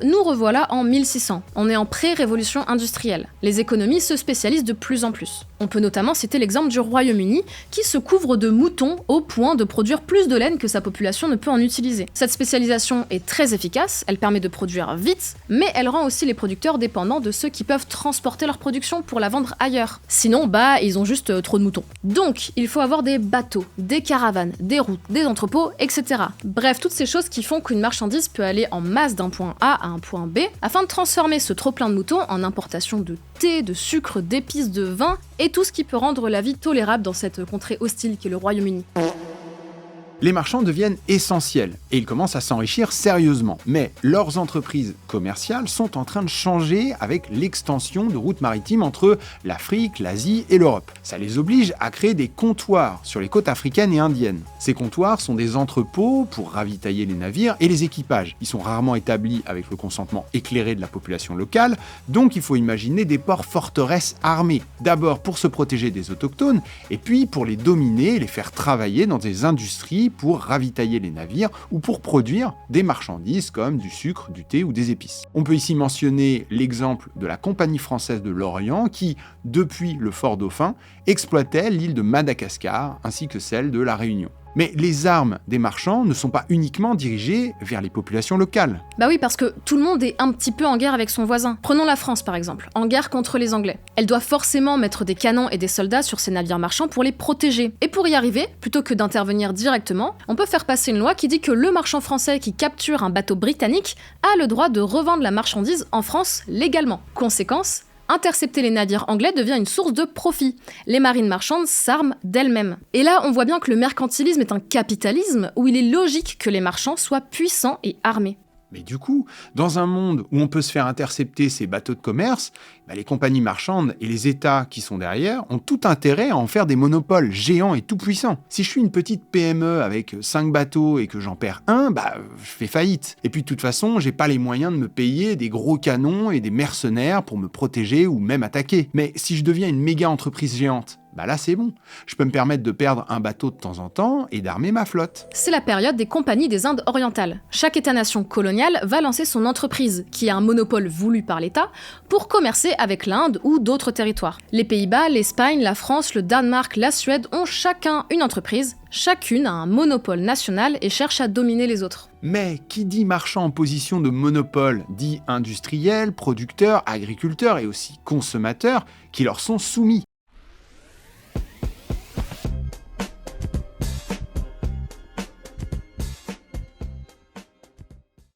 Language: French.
Nous revoilà en 1600, on est en pré-révolution industrielle. Les économies se spécialisent de plus en plus. On peut notamment citer l'exemple du Royaume-Uni, qui se couvre de moutons au point de produire plus de laine que sa population ne peut en utiliser. Cette spécialisation est très efficace, elle permet de produire vite, mais elle rend aussi les producteurs dépendants de ceux qui peuvent transporter leur production pour la vendre ailleurs. Sinon, ils ont juste trop de moutons. Donc, il faut avoir des bateaux, des caravanes, des routes, des entrepôts, etc. Bref, toutes ces choses qui font qu'une marchandise peut aller en masse d'un point A à un point B, afin de transformer ce trop-plein de moutons en importation de thé, de sucre, d'épices, de vin, et tout ce qui peut rendre la vie tolérable dans cette contrée hostile qu'est le Royaume-Uni. Les marchands deviennent essentiels et ils commencent à s'enrichir sérieusement. Mais leurs entreprises commerciales sont en train de changer avec l'extension de routes maritimes entre l'Afrique, l'Asie et l'Europe. Ça les oblige à créer des comptoirs sur les côtes africaines et indiennes. Ces comptoirs sont des entrepôts pour ravitailler les navires et les équipages. Ils sont rarement établis avec le consentement éclairé de la population locale, donc il faut imaginer des ports forteresses armés. D'abord pour se protéger des autochtones et puis pour les dominer et les faire travailler dans des industries pour ravitailler les navires ou pour produire des marchandises comme du sucre, du thé ou des épices. On peut ici mentionner l'exemple de la Compagnie française de l'Orient qui, depuis le fort Dauphin, exploitait l'île de Madagascar ainsi que celle de la Réunion. Mais les armes des marchands ne sont pas uniquement dirigées vers les populations locales. Oui, parce que tout le monde est un petit peu en guerre avec son voisin. Prenons la France par exemple, en guerre contre les Anglais. Elle doit forcément mettre des canons et des soldats sur ses navires marchands pour les protéger. Et pour y arriver, plutôt que d'intervenir directement, on peut faire passer une loi qui dit que le marchand français qui capture un bateau britannique a le droit de revendre la marchandise en France légalement. Conséquence, intercepter les navires anglais devient une source de profit. Les marines marchandes s'arment d'elles-mêmes. Et là, on voit bien que le mercantilisme est un capitalisme où il est logique que les marchands soient puissants et armés. Mais du coup, dans un monde où on peut se faire intercepter ces bateaux de commerce, les compagnies marchandes et les États qui sont derrière ont tout intérêt à en faire des monopoles géants et tout-puissants. Si je suis une petite PME avec 5 bateaux et que j'en perds un, je fais faillite. Et puis de toute façon, j'ai pas les moyens de me payer des gros canons et des mercenaires pour me protéger ou même attaquer. Mais si je deviens une méga entreprise géante, là c'est bon. Je peux me permettre de perdre un bateau de temps en temps et d'armer ma flotte. C'est la période des compagnies des Indes orientales. Chaque État-nation colonial va lancer son entreprise, qui a un monopole voulu par l'État, pour commercer avec l'Inde ou d'autres territoires. Les Pays-Bas, l'Espagne, la France, le Danemark, la Suède ont chacun une entreprise. Chacune a un monopole national et cherche à dominer les autres. Mais qui dit marchand en position de monopole dit industriel, producteur, agriculteur et aussi consommateur qui leur sont soumis.